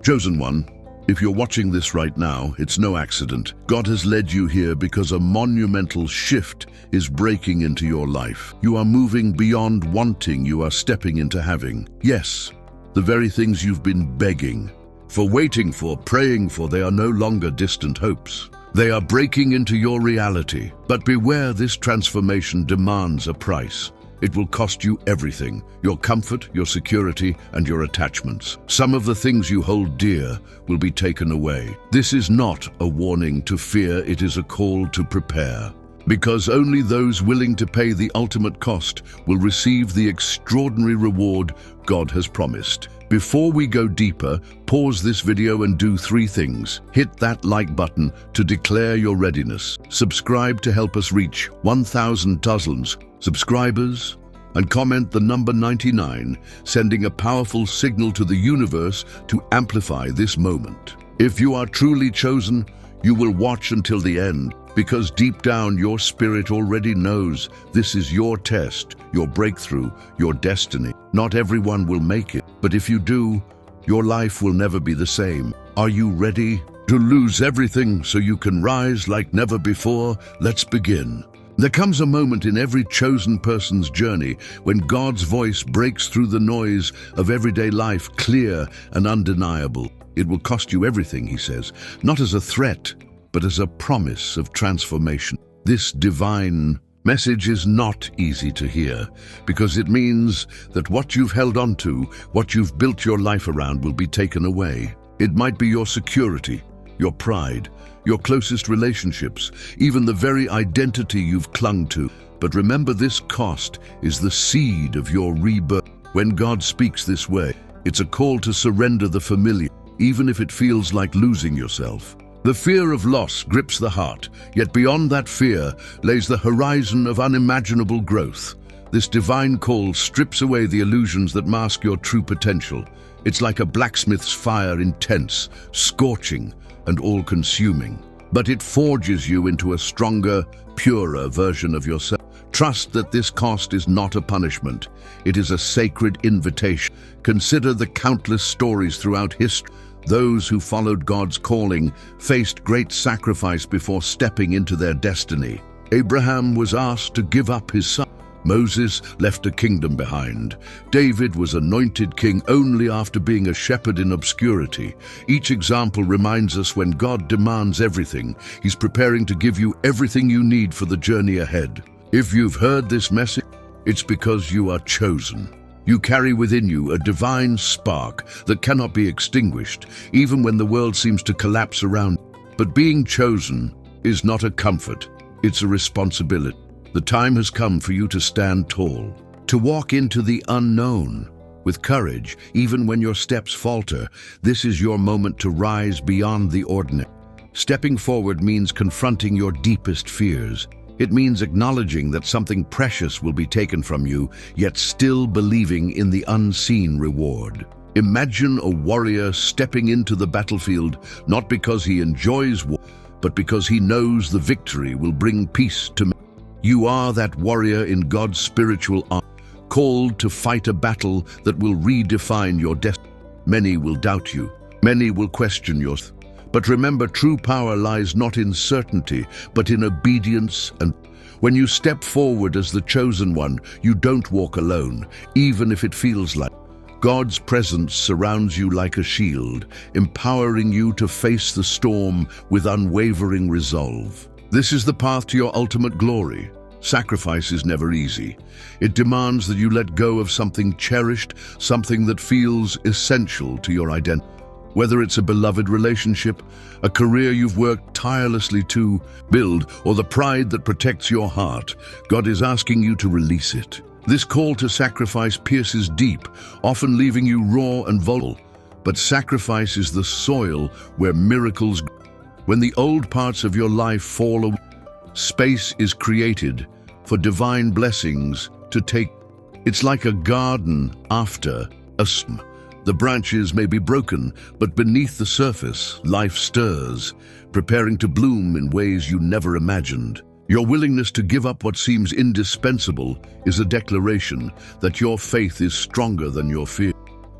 Chosen one, if you're watching this right now, it's no accident. God has led you here because a monumental shift is breaking into your life. You are moving beyond wanting, you are stepping into having. Yes, the very things you've been begging for, waiting for, praying for, they are no longer distant hopes. They are breaking into your reality. But beware, this transformation demands a price. It will cost you everything: your comfort, your security, and your attachments. Some of the things you hold dear will be taken away. This is not a warning to fear, it is a call to prepare. Because only those willing to pay the ultimate cost will receive the extraordinary reward God has promised. Before we go deeper, pause this video and do 3 things. Hit that like button to declare your readiness. Subscribe to help us reach 1,000 subscribers, and comment the number 99, sending a powerful signal to the universe to amplify this moment. If you are truly chosen, you will watch until the end, because deep down your spirit already knows this is your test, your breakthrough, your destiny. Not everyone will make it, but if you do, your life will never be the same. Are you ready to lose everything so you can rise like never before? Let's begin. There comes a moment in every chosen person's journey when God's voice breaks through the noise of everyday life, clear and undeniable. It will cost you everything, he says, not as a threat, but as a promise of transformation. This divine message is not easy to hear, because it means that what you've held on to, what you've built your life around, will be taken away. It might be your security, your pride, your closest relationships, even the very identity you've clung to. But remember, this cost is the seed of your rebirth. When God speaks this way, it's a call to surrender the familiar, even if it feels like losing yourself. The fear of loss grips the heart, yet beyond that fear lays the horizon of unimaginable growth. This divine call strips away the illusions that mask your true potential. It's like a blacksmith's fire, intense, scorching, and all-consuming. But it forges you into a stronger, purer version of yourself. Trust that this cost is not a punishment. It is a sacred invitation. Consider the countless stories throughout history. Those who followed God's calling faced great sacrifice before stepping into their destiny. Abraham was asked to give up his son. Moses left a kingdom behind. David was anointed king only after being a shepherd in obscurity. Each example reminds us when God demands everything, he's preparing to give you everything you need for the journey ahead. If you've heard this message, it's because you are chosen. You carry within you a divine spark that cannot be extinguished, even when the world seems to collapse around you. But being chosen is not a comfort, it's a responsibility. The time has come for you to stand tall, to walk into the unknown with courage, even when your steps falter. This is your moment to rise beyond the ordinary. Stepping forward means confronting your deepest fears. It means acknowledging that something precious will be taken from you, yet still believing in the unseen reward. Imagine a warrior stepping into the battlefield, not because he enjoys war, but because he knows the victory will bring peace to men. You are that warrior in God's spiritual army, called to fight a battle that will redefine your destiny. Many will doubt you, many will question yours. But remember, true power lies not in certainty, but in obedience. And when you step forward as the chosen one, you don't walk alone, even if it feels like. God's presence surrounds you like a shield, empowering you to face the storm with unwavering resolve. This is the path to your ultimate glory. Sacrifice is never easy. It demands that you let go of something cherished, something that feels essential to your identity. Whether it's a beloved relationship, a career you've worked tirelessly to build, or the pride that protects your heart, God is asking you to release it. This call to sacrifice pierces deep, often leaving you raw and vulnerable. But sacrifice is the soil where miracles grow. When the old parts of your life fall away, space is created for divine blessings to take. It's like a garden after a storm. The branches may be broken, but beneath the surface, life stirs, preparing to bloom in ways you never imagined. Your willingness to give up what seems indispensable is a declaration that your faith is stronger than your fear.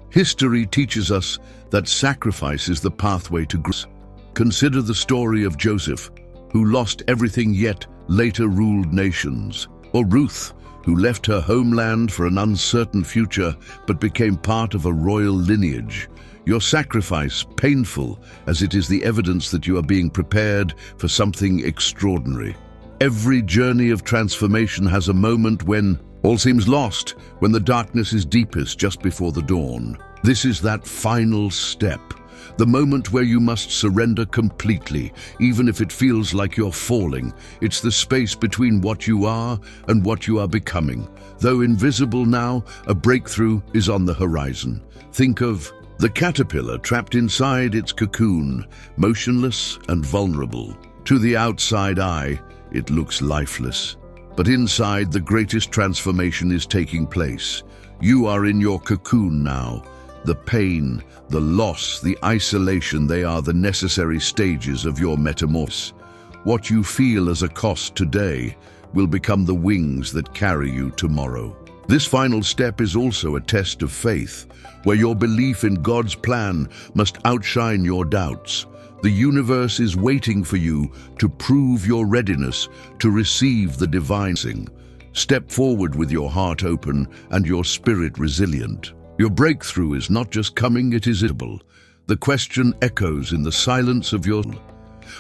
History teaches us that sacrifice is the pathway to grace. Consider the story of Joseph, who lost everything yet later ruled nations, or Ruth, who left her homeland for an uncertain future but became part of a royal lineage. Your sacrifice, painful as it is the evidence that you are being prepared for something extraordinary. Every journey of transformation has a moment when all seems lost, when the darkness is deepest just before the dawn. This is that final step, the moment where you must surrender completely, even if it feels like you're falling. It's the space between what you are and what you are becoming. Though invisible now, a breakthrough is on the horizon. Think of the caterpillar trapped inside its cocoon, motionless and vulnerable. To the outside eye, it looks lifeless. But inside, the greatest transformation is taking place. You are in your cocoon now. The pain, the loss, the isolation, they are the necessary stages of your metamorphosis. What you feel as a cost today will become the wings that carry you tomorrow. This final step is also a test of faith, where your belief in God's plan must outshine your doubts. The universe is waiting for you to prove your readiness to receive the divine thing. Step forward with your heart open and your spirit resilient. Your breakthrough is not just coming, it is inevitable. The question echoes in the silence of your soul.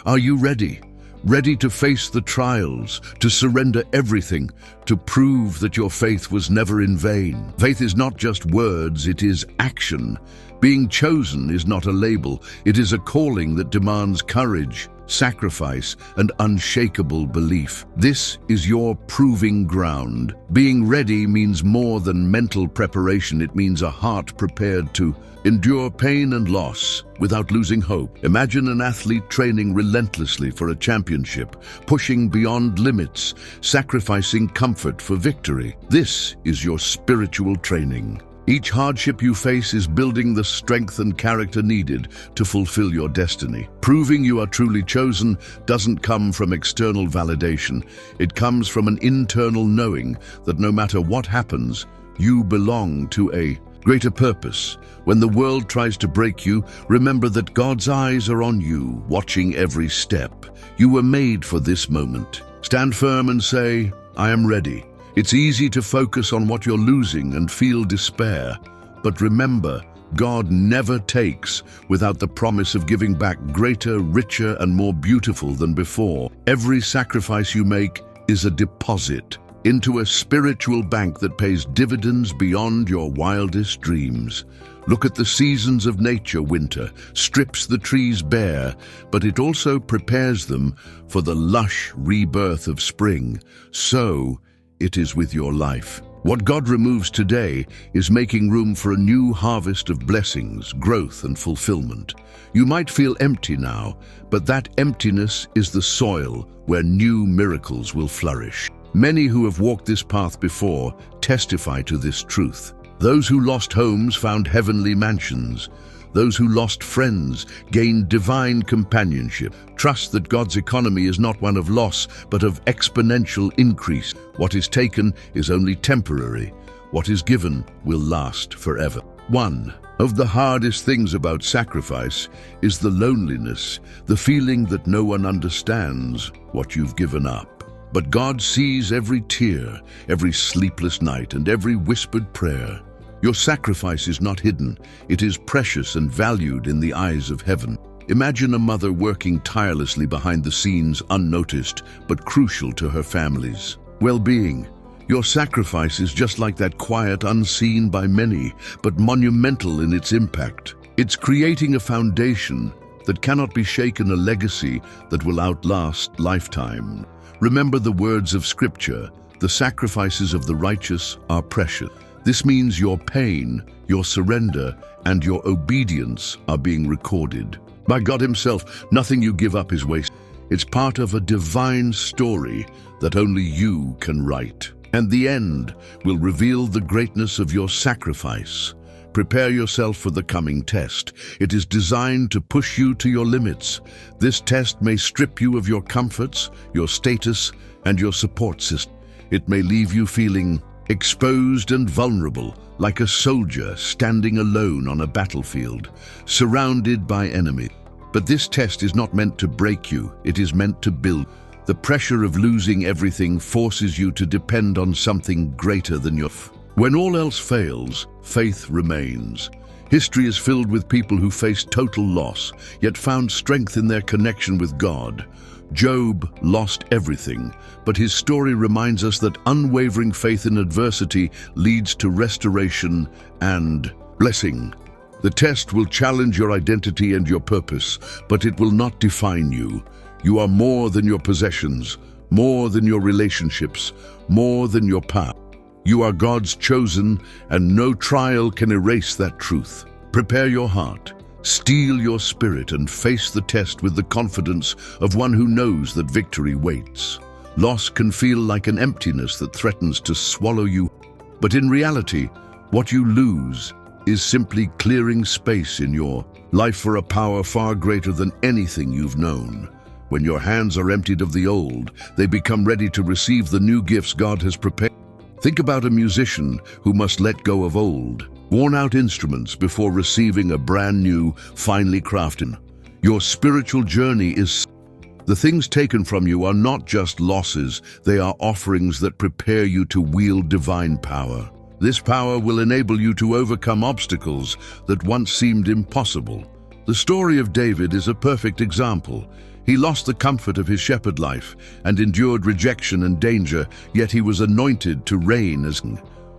Are you ready? Ready to face the trials, to surrender everything, to prove that your faith was never in vain. Faith is not just words, it is action. Being chosen is not a label, it is a calling that demands courage, sacrifice, and unshakable belief. This is your proving ground. Being ready means more than mental preparation, it means a heart prepared to endure pain and loss without losing hope. Imagine an athlete training relentlessly for a championship, pushing beyond limits, sacrificing comfort for victory. This is your spiritual training. Each hardship you face is building the strength and character needed to fulfill your destiny. Proving you are truly chosen doesn't come from external validation. It comes from an internal knowing that no matter what happens, you belong to a greater purpose. When the world tries to break you, remember that God's eyes are on you, watching every step. You were made for this moment. Stand firm and say, I am ready. It's easy to focus on what you're losing and feel despair. But remember, God never takes without the promise of giving back greater, richer, and more beautiful than before. Every sacrifice you make is a deposit into a spiritual bank that pays dividends beyond your wildest dreams. Look at the seasons of nature. Winter strips the trees bare, but it also prepares them for the lush rebirth of spring. So it is with your life. What God removes today is making room for a new harvest of blessings, growth, and fulfillment. You might feel empty now, but that emptiness is the soil where new miracles will flourish. Many who have walked this path before testify to this truth. Those who lost homes found heavenly mansions. Those who lost friends gained divine companionship. Trust that God's economy is not one of loss, but of exponential increase. What is taken is only temporary. What is given will last forever. One of the hardest things about sacrifice is the loneliness, the feeling that no one understands what you've given up. But God sees every tear, every sleepless night, and every whispered prayer. Your sacrifice is not hidden. It is precious and valued in the eyes of heaven. Imagine a mother working tirelessly behind the scenes, unnoticed, but crucial to her family's well-being. Your sacrifice is just like that, quiet, unseen by many, but monumental in its impact. It's creating a foundation that cannot be shaken, a legacy that will outlast lifetime. Remember the words of Scripture, the sacrifices of the righteous are precious. This means your pain, your surrender, and your obedience are being recorded. By God Himself, nothing you give up is wasted. It's part of a divine story that only you can write. And the end will reveal the greatness of your sacrifice. Prepare yourself for the coming test. It is designed to push you to your limits. This test may strip you of your comforts, your status, and your support system. It may leave you feeling exposed and vulnerable, like a soldier standing alone on a battlefield, surrounded by enemies. But this test is not meant to break you, it is meant to build. The pressure of losing everything forces you to depend on something greater than When all else fails, faith remains. History is filled with people who faced total loss, yet found strength in their connection with God. Job lost everything, but his story reminds us that unwavering faith in adversity leads to restoration and blessing. The test will challenge your identity and your purpose, but it will not define you. You are more than your possessions, more than your relationships, more than your power. You are God's chosen, and no trial can erase that truth. Prepare your heart, steel your spirit, and face the test with the confidence of one who knows that victory waits. Loss can feel like an emptiness that threatens to swallow you, but in reality, what you lose is simply clearing space in your life for a power far greater than anything you've known. When your hands are emptied of the old, they become ready to receive the new gifts God has prepared. Think about a musician who must let go of old, worn-out instruments before receiving a brand new, finely crafted. Your spiritual journey is. The things taken from you are not just losses, they are offerings that prepare you to wield divine power. This power will enable you to overcome obstacles that once seemed impossible. The story of David is a perfect example. He lost the comfort of his shepherd life and endured rejection and danger, yet he was anointed to reign as king.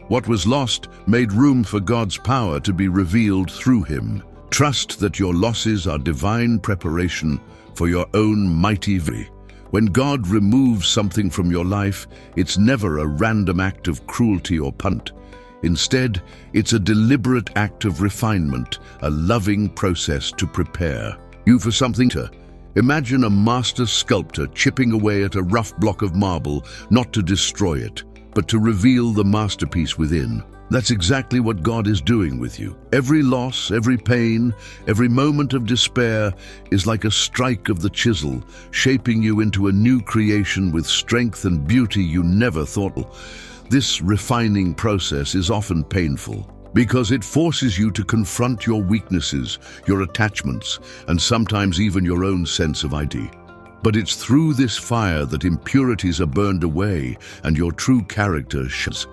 What was lost made room for God's power to be revealed through him. Trust that your losses are divine preparation for your own mighty victory. When God removes something from your life, it's never a random act of cruelty or punishment. Instead, it's a deliberate act of refinement, a loving process to prepare you for something to. Imagine a master sculptor chipping away at a rough block of marble, not to destroy it, but to reveal the masterpiece within. That's exactly what God is doing with you. Every loss, every pain, every moment of despair is like a strike of the chisel, shaping you into a new creation with strength and beauty you never thought. This refining process is often painful, because it forces you to confront your weaknesses, your attachments, and sometimes even your own sense of identity. But it's through this fire that impurities are burned away and your true character shines.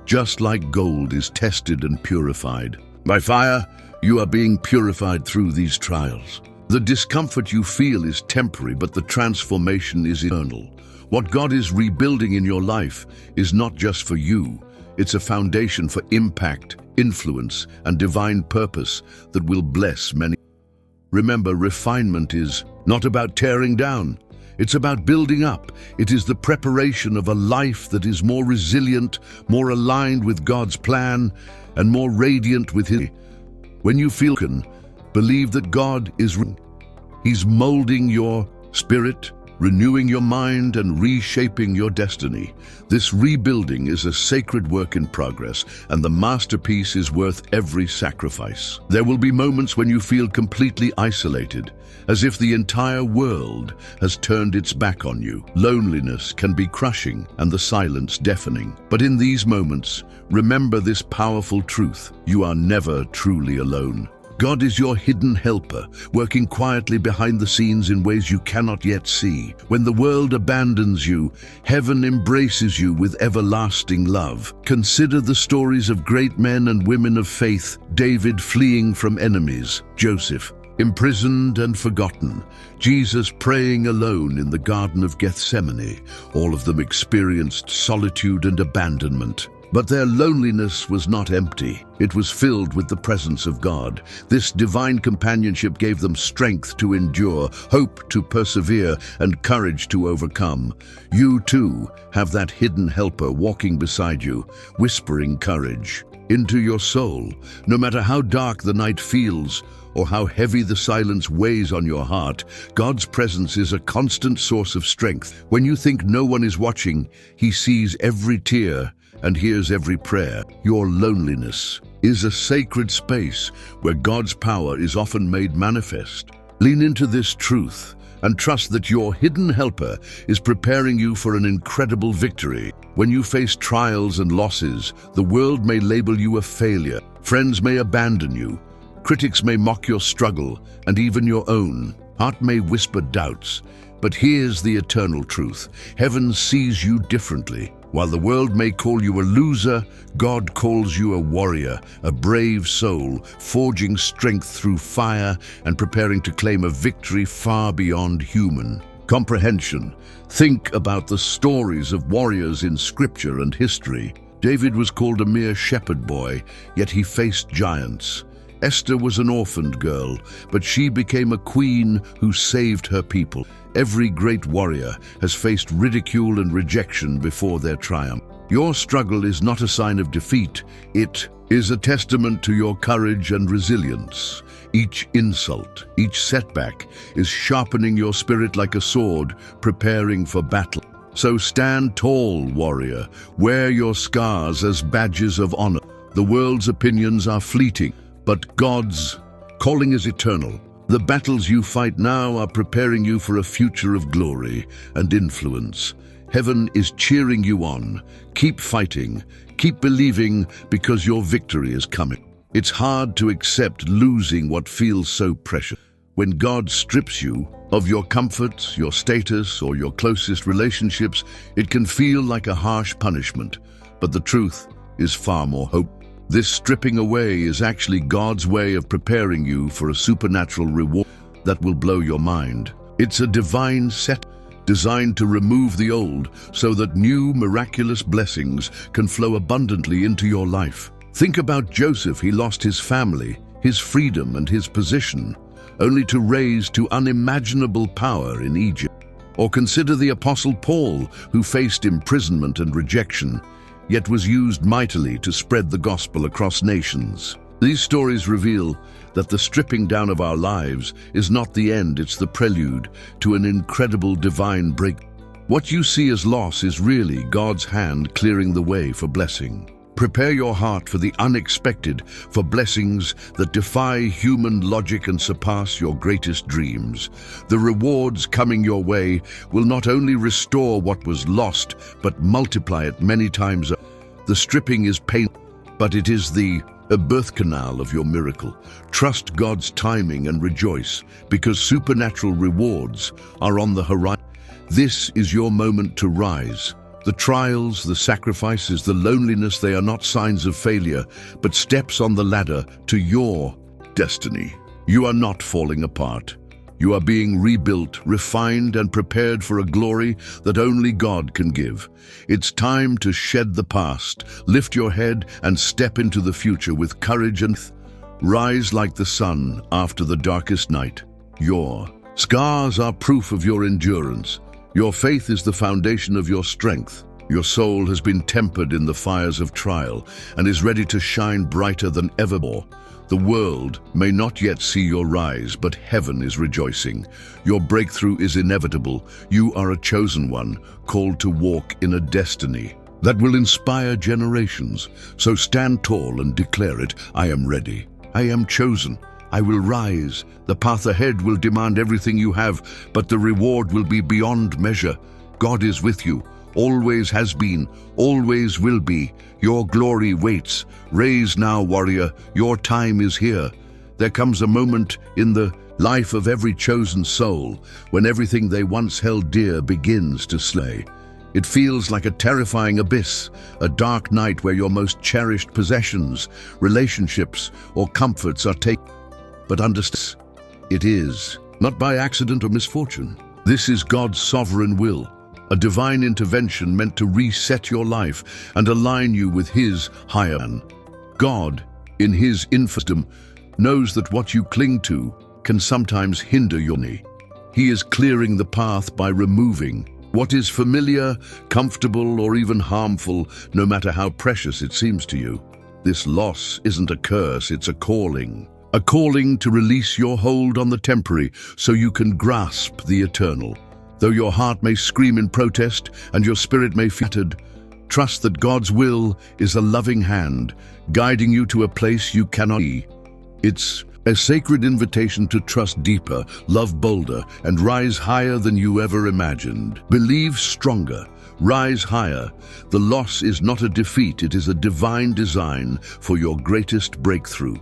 Just like gold is tested and purified. By fire, you are being purified through these trials. The discomfort you feel is temporary, but the transformation is eternal. What God is rebuilding in your life is not just for you. It's a foundation for impact, influence, and divine purpose that will bless many. Remember, refinement is not about tearing down. It's about building up. It is the preparation of a life that is more resilient, more aligned with God's plan, and more radiant with His. When you feel believe that God is. He's molding your spirit, renewing your mind, and reshaping your destiny. This rebuilding is a sacred work in progress, and the masterpiece is worth every sacrifice. There will be moments when you feel completely isolated, as if the entire world has turned its back on you. Loneliness can be crushing and the silence deafening. But in these moments, remember this powerful truth: you are never truly alone. God is your hidden helper, working quietly behind the scenes in ways you cannot yet see. When the world abandons you, heaven embraces you with everlasting love. Consider the stories of great men and women of faith: David fleeing from enemies, Joseph imprisoned and forgotten, Jesus praying alone in the Garden of Gethsemane. All of them experienced solitude and abandonment. But their loneliness was not empty. It was filled with the presence of God. This divine companionship gave them strength to endure, hope to persevere, and courage to overcome. You too have that hidden helper walking beside you, whispering courage into your soul. No matter how dark the night feels or how heavy the silence weighs on your heart, God's presence is a constant source of strength. When you think no one is watching, He sees every tear and hears every prayer. Your loneliness is a sacred space where God's power is often made manifest. Lean into this truth and trust that your hidden helper is preparing you for an incredible victory. When you face trials and losses, the world may label you a failure. Friends may abandon you. Critics may mock your struggle, and even your own heart may whisper doubts. But here's the eternal truth. Heaven sees you differently. While the world may call you a loser, God calls you a warrior, a brave soul, forging strength through fire and preparing to claim a victory far beyond human comprehension. Think about the stories of warriors in scripture and history. David was called a mere shepherd boy, yet he faced giants. Esther was an orphaned girl, but she became a queen who saved her people. Every great warrior has faced ridicule and rejection before their triumph. Your struggle is not a sign of defeat. It is a testament to your courage and resilience. Each insult, each setback is sharpening your spirit like a sword, preparing for battle. So stand tall, warrior. Wear your scars as badges of honor. The world's opinions are fleeting, but God's calling is eternal. The battles you fight now are preparing you for a future of glory and influence. Heaven is cheering you on. Keep fighting, keep believing, because your victory is coming. It's hard to accept losing what feels so precious. When God strips you of your comforts, your status, or your closest relationships, it can feel like a harsh punishment. But the truth is far more hope. This stripping away is actually God's way of preparing you for a supernatural reward that will blow your mind. It's a divine set designed to remove the old so that new miraculous blessings can flow abundantly into your life. Think about Joseph. He lost his family, his freedom, and his position, only to raise to unimaginable power in Egypt. Or consider the Apostle Paul, who faced imprisonment and rejection, yet was used mightily to spread the gospel across nations. These stories reveal that the stripping down of our lives is not the end, it's the prelude to an incredible divine break. What you see as loss is really God's hand clearing the way for blessing. Prepare your heart for the unexpected, for blessings that defy human logic and surpass your greatest dreams. The rewards coming your way will not only restore what was lost, but multiply it many times. The stripping is painful, but it is the birth canal of your miracle. Trust God's timing and rejoice, because supernatural rewards are on the horizon. This is your moment to rise. The trials, the sacrifices, the loneliness, they are not signs of failure, but steps on the ladder to your destiny. You are not falling apart. You are being rebuilt, refined, and prepared for a glory that only God can give. It's time to shed the past, lift your head, and step into the future with courage and rise like the sun after the darkest night. Your scars are proof of your endurance. Your faith is the foundation of your strength. Your soul has been tempered in the fires of trial and is ready to shine brighter than ever before. The world may not yet see your rise, but heaven is rejoicing. Your breakthrough is inevitable. You are a chosen one, called to walk in a destiny that will inspire generations. So stand tall and declare it. I am ready. I am chosen. I will rise. The path ahead will demand everything you have, but the reward will be beyond measure. God is with you, always has been, always will be. Your glory waits. Raise now, warrior. Your time is here. There comes a moment in the life of every chosen soul when everything they once held dear begins to slay. It feels like a terrifying abyss, a dark night where your most cherished possessions, relationships, or comforts are taken. But understand, it is not by accident or misfortune. This is God's sovereign will, a divine intervention meant to reset your life and align you with His higher plan. God, in His infinite wisdom, knows that what you cling to can sometimes hinder your journey. He is clearing the path by removing what is familiar, comfortable, or even harmful, no matter how precious it seems to you. This loss isn't a curse, it's a calling. A calling to release your hold on the temporary so you can grasp the eternal. Though your heart may scream in protest and your spirit may feel shattered, trust that God's will is a loving hand, guiding you to a place you cannot see. It's A sacred invitation to trust deeper, love bolder, and rise higher than you ever imagined. Believe stronger. Rise higher. The loss is not a defeat, it is a divine design for your greatest breakthrough.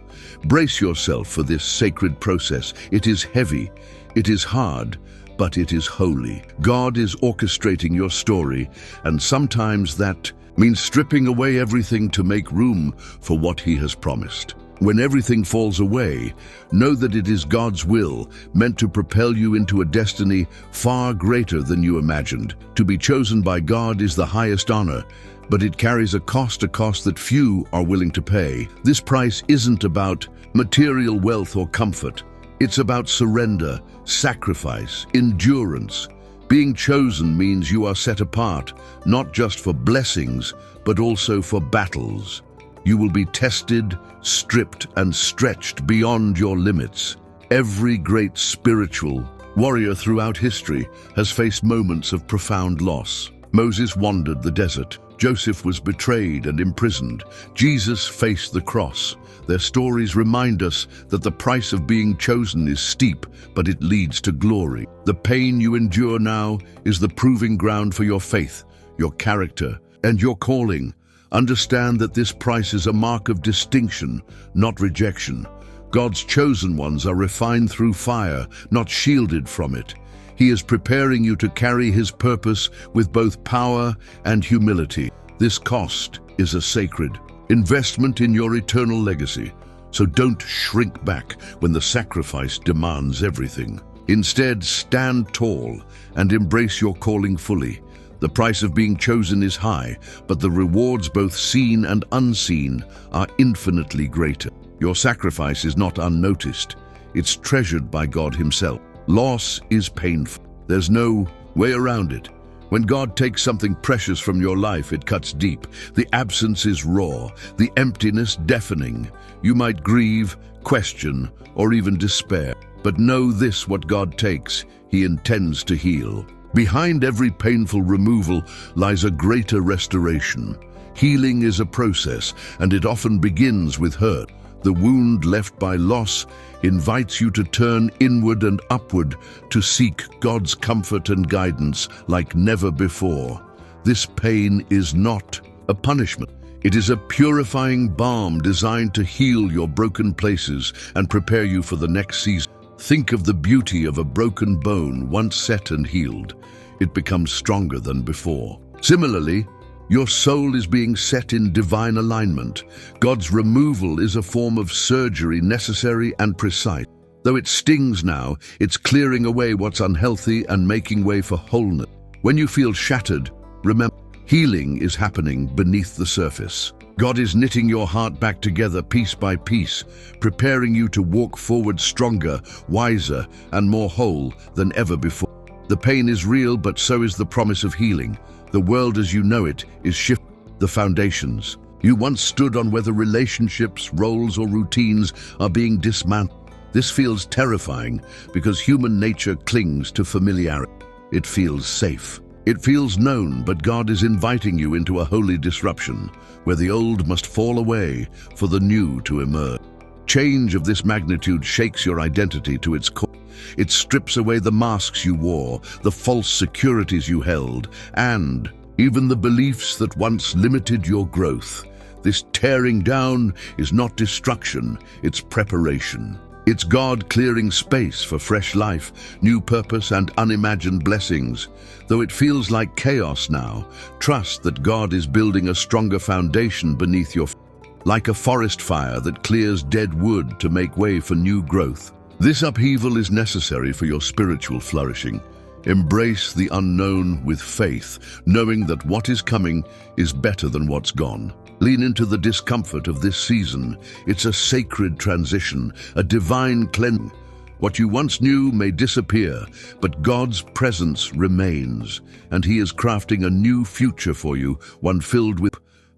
Brace yourself for this sacred process. It is heavy, it is hard, but it is holy. God is orchestrating your story, and sometimes that means stripping away everything to make room for what He has promised. When everything falls away, know that it is God's will, meant to propel you into a destiny far greater than you imagined. To be chosen by God is the highest honor, but it carries a cost that few are willing to pay. This price isn't about material wealth or comfort. It's about surrender, sacrifice, endurance. Being chosen means you are set apart, not just for blessings, but also for battles. You will be tested, stripped, and stretched beyond your limits. Every great spiritual warrior throughout history has faced moments of profound loss. Moses wandered the desert. Joseph was betrayed and imprisoned. Jesus faced the cross. Their stories remind us that the price of being chosen is steep, but it leads to glory. The pain you endure now is the proving ground for your faith, your character, and your calling. Understand that this price is a mark of distinction, not rejection. God's chosen ones are refined through fire, not shielded from it. He is preparing you to carry His purpose with both power and humility. This cost is a sacred investment in your eternal legacy, so don't shrink back when the sacrifice demands everything. Instead, stand tall and embrace your calling fully. The price of being chosen is high, but the rewards, both seen and unseen, are infinitely greater. Your sacrifice is not unnoticed. It's treasured by God Himself. Loss is painful. There's no way around it. When God takes something precious from your life, it cuts deep. The absence is raw, the emptiness deafening. You might grieve, question, or even despair. But know this: what God takes, He intends to heal. Behind every painful removal lies a greater restoration. Healing is a process, and it often begins with hurt. The wound left by loss invites you to turn inward and upward to seek God's comfort and guidance like never before. This pain is not a punishment. It is a purifying balm designed to heal your broken places and prepare you for the next season. Think of the beauty of a broken bone once set and healed. It becomes stronger than before. Similarly, your soul is being set in divine alignment. God's removal is a form of surgery, necessary and precise. Though it stings now, it's clearing away what's unhealthy and making way for wholeness. When you feel shattered, remember, healing is happening beneath the surface. God is knitting your heart back together piece by piece, preparing you to walk forward stronger, wiser, and more whole than ever before. The pain is real, but so is the promise of healing. The world as you know it is shifting. The foundations you once stood on, whether relationships, roles, or routines, are being dismantled. This feels terrifying because human nature clings to familiarity. It feels safe. It feels known, but God is inviting you into a holy disruption, where the old must fall away for the new to emerge. Change of this magnitude shakes your identity to its core. It strips away the masks you wore, the false securities you held, and even the beliefs that once limited your growth. This tearing down is not destruction, it's preparation. It's God clearing space for fresh life, new purpose, and unimagined blessings. Though it feels like chaos now, trust that God is building a stronger foundation beneath your feet, like a forest fire that clears dead wood to make way for new growth. This upheaval is necessary for your spiritual flourishing. Embrace the unknown with faith, knowing that what is coming is better than what's gone. Lean into the discomfort of this season. It's a sacred transition, a divine cleansing. What you once knew may disappear, but God's presence remains, and He is crafting a new future for you, one filled with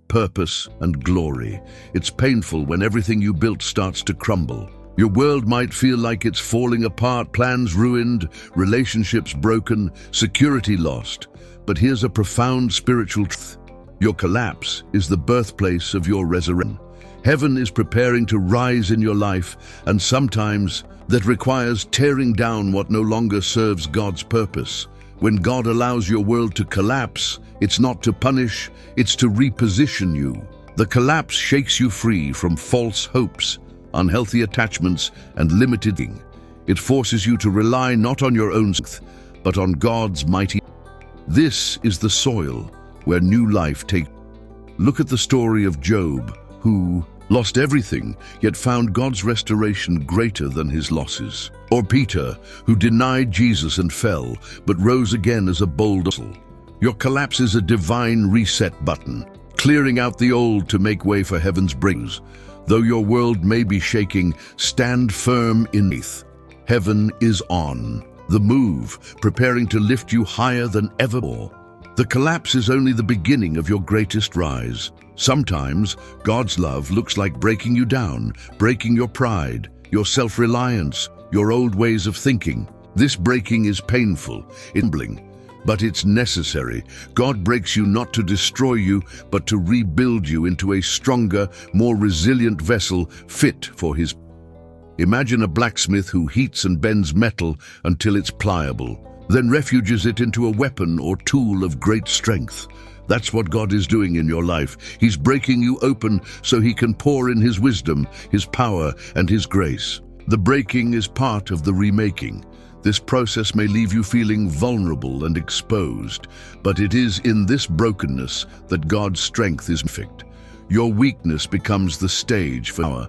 purpose and glory. It's painful when everything you built starts to crumble. Your world might feel like it's falling apart, plans ruined, relationships broken, security lost. But here's a profound spiritual truth. Your collapse is the birthplace of your resurrection. Heaven is preparing to rise in your life, and sometimes that requires tearing down what no longer serves God's purpose. When God allows your world to collapse, it's not to punish, it's to reposition you. The collapse shakes you free from false hopes, unhealthy attachments, and limited thinking. It forces you to rely not on your own strength, but on God's mighty. This is the soil where new life takes. Look at the story of Job, who lost everything, yet found God's restoration greater than his losses. Or Peter, who denied Jesus and fell, but rose again as a bold vessel. Your collapse is a divine reset button, clearing out the old to make way for heaven's breakthroughs. Though your world may be shaking, stand firm in faith. Heaven is on the move, preparing to lift you higher than ever before. The collapse is only the beginning of your greatest rise. Sometimes God's love looks like breaking you down, breaking your pride, your self-reliance, your old ways of thinking. This breaking is painful, humbling, but it's necessary. God breaks you not to destroy you, but to rebuild you into a stronger, more resilient vessel fit for his. Imagine a blacksmith who heats and bends metal until it's pliable, then refuges it into a weapon or tool of great strength. That's what God is doing in your life. He's breaking you open so he can pour in his wisdom, his power, and his grace. The breaking is part of the remaking. This process may leave you feeling vulnerable and exposed, but it is in this brokenness that God's strength is perfect. Your weakness becomes the stage for power.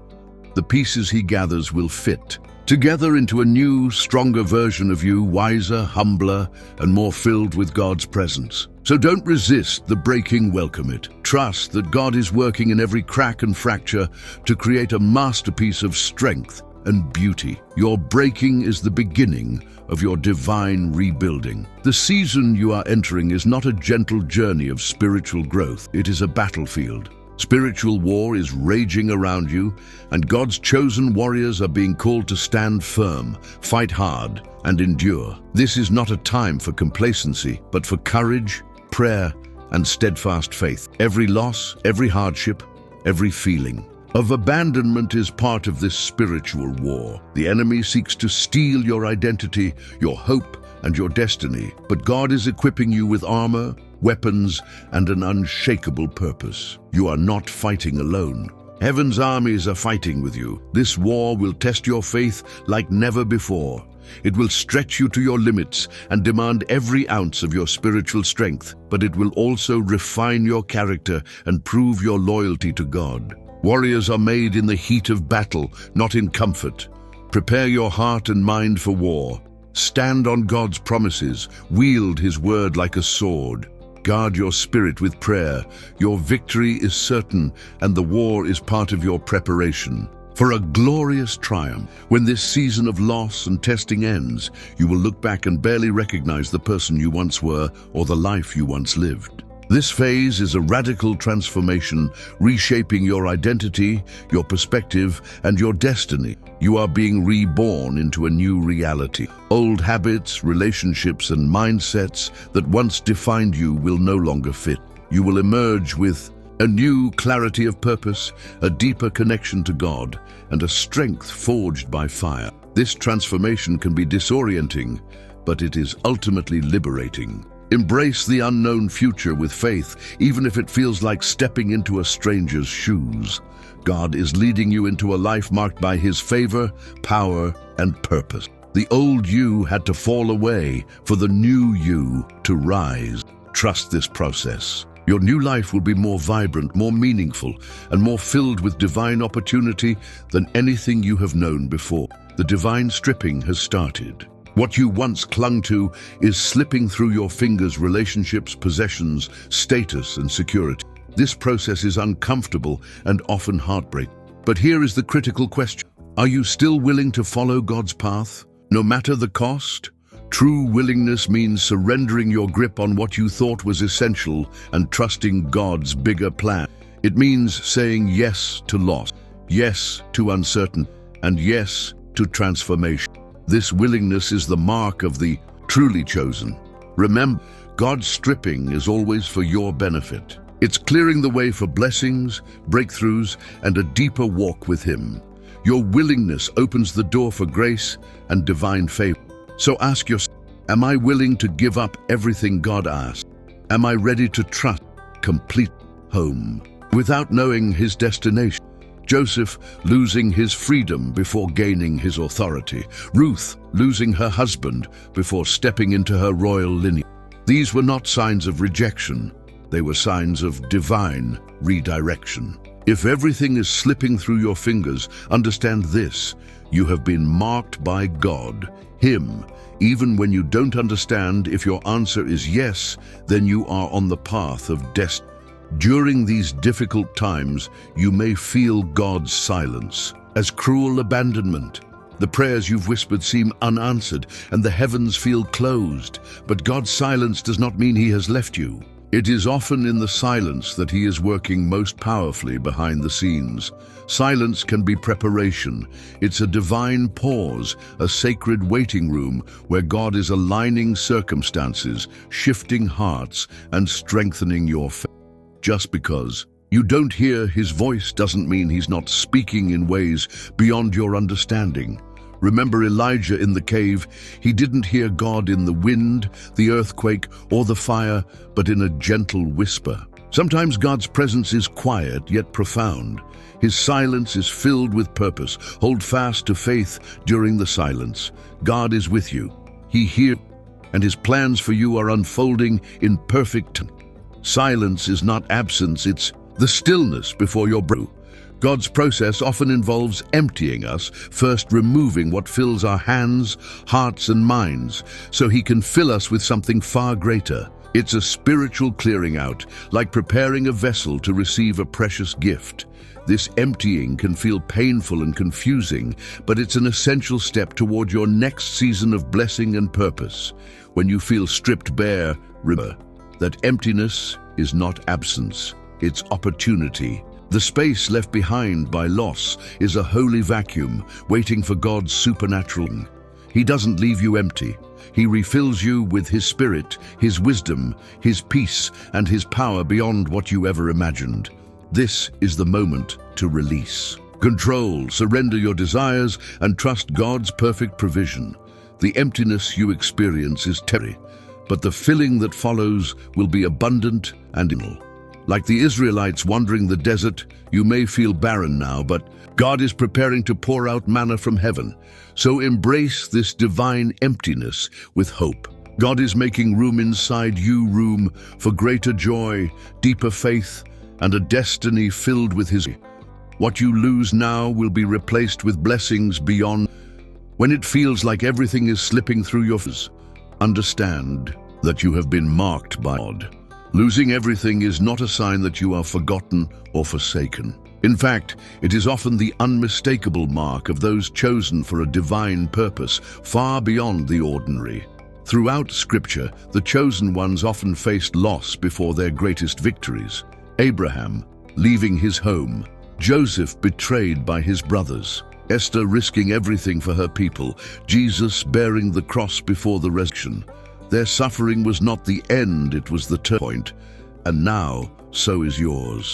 The pieces he gathers will fit together into a new, stronger version of you, wiser, humbler, and more filled with God's presence. So don't resist the breaking, welcome it. Trust that God is working in every crack and fracture to create a masterpiece of strength and beauty. Your breaking is the beginning of your divine rebuilding. The season you are entering is not a gentle journey of spiritual growth. It is a battlefield. Spiritual war is raging around you, and God's chosen warriors are being called to stand firm, fight hard, and endure. This is not a time for complacency, but for courage, prayer, and steadfast faith. Every loss, every hardship, every feeling of abandonment is part of this spiritual war. The enemy seeks to steal your identity, your hope, and your destiny, but God is equipping you with armor, weapons, and an unshakable purpose. You are not fighting alone. Heaven's armies are fighting with you. This war will test your faith like never before. It will stretch you to your limits and demand every ounce of your spiritual strength, but it will also refine your character and prove your loyalty to God. Warriors are made in the heat of battle, not in comfort. Prepare your heart and mind for war. Stand on God's promises, wield his word like a sword. Guard your spirit with prayer. Your victory is certain, and the war is part of your preparation for a glorious triumph. When this season of loss and testing ends, you will look back and barely recognize the person you once were or the life you once lived. This phase is a radical transformation, reshaping your identity, your perspective, and your destiny. You are being reborn into a new reality. Old habits, relationships, and mindsets that once defined you will no longer fit. You will emerge with a new clarity of purpose, a deeper connection to God, and a strength forged by fire. This transformation can be disorienting, but it is ultimately liberating. Embrace the unknown future with faith, even if it feels like stepping into a stranger's shoes. God is leading you into a life marked by his favor, power, and purpose. The old you had to fall away for the new you to rise. Trust this process. Your new life will be more vibrant, more meaningful, and more filled with divine opportunity than anything you have known before. The divine stripping has started. What you once clung to is slipping through your fingers: relationships, possessions, status, and security. This process is uncomfortable and often heartbreaking. But here is the critical question. Are you still willing to follow God's path, no matter the cost? True willingness means surrendering your grip on what you thought was essential and trusting God's bigger plan. It means saying yes to loss, yes to uncertainty, and yes to transformation. This willingness is the mark of the truly chosen. Remember, God's stripping is always for your benefit. It's clearing the way for blessings, breakthroughs, and a deeper walk with Him. Your willingness opens the door for grace and divine favor. So ask yourself, am I willing to give up everything God asks? Am I ready to trust complete home without knowing his destination? Joseph losing his freedom before gaining his authority. Ruth losing her husband before stepping into her royal lineage. These were not signs of rejection. They were signs of divine redirection. If everything is slipping through your fingers, understand this: you have been marked by God, Him. Even when you don't understand, if your answer is yes, then you are on the path of destiny. During these difficult times, you may feel God's silence as cruel abandonment. The prayers you've whispered seem unanswered, and the heavens feel closed. But God's silence does not mean He has left you. It is often in the silence that He is working most powerfully behind the scenes. Silence can be preparation. It's a divine pause, a sacred waiting room where God is aligning circumstances, shifting hearts, and strengthening your faith. Just because you don't hear His voice doesn't mean He's not speaking in ways beyond your understanding. Remember Elijah in the cave. He didn't hear God in the wind, the earthquake, or the fire, but in a gentle whisper. Sometimes God's presence is quiet yet profound. His silence is filled with purpose. Hold fast to faith during the silence. God is with you. He hears, and His plans for you are unfolding in perfect time. Silence is not absence, it's the stillness before your breakthrough. God's process often involves emptying us, first removing what fills our hands, hearts, and minds, so He can fill us with something far greater. It's a spiritual clearing out, like preparing a vessel to receive a precious gift. This emptying can feel painful and confusing, but it's an essential step toward your next season of blessing and purpose. When you feel stripped bare, remember that emptiness is not absence, it's opportunity. The space left behind by loss is a holy vacuum waiting for God's supernatural. He doesn't leave you empty. He refills you with His Spirit, His wisdom, His peace, and His power beyond what you ever imagined. This is the moment to release. Control, surrender your desires, and trust God's perfect provision. The emptiness you experience is temporary, but the filling that follows will be abundant and eternal. Like the Israelites wandering the desert, you may feel barren now, but God is preparing to pour out manna from heaven. So embrace this divine emptiness with hope. God is making room inside you, room for greater joy, deeper faith, and a destiny filled with His. What you lose now will be replaced with blessings beyond. When it feels like everything is slipping through your fingers, understand that you have been marked by God. Losing everything is not a sign that you are forgotten or forsaken. In fact, it is often the unmistakable mark of those chosen for a divine purpose, far beyond the ordinary. Throughout Scripture, the chosen ones often faced loss before their greatest victories. Abraham leaving his home, Joseph betrayed by his brothers, Esther risking everything for her people, Jesus bearing the cross before the resurrection. Their suffering was not the end, it was the turning point. And now, so is yours.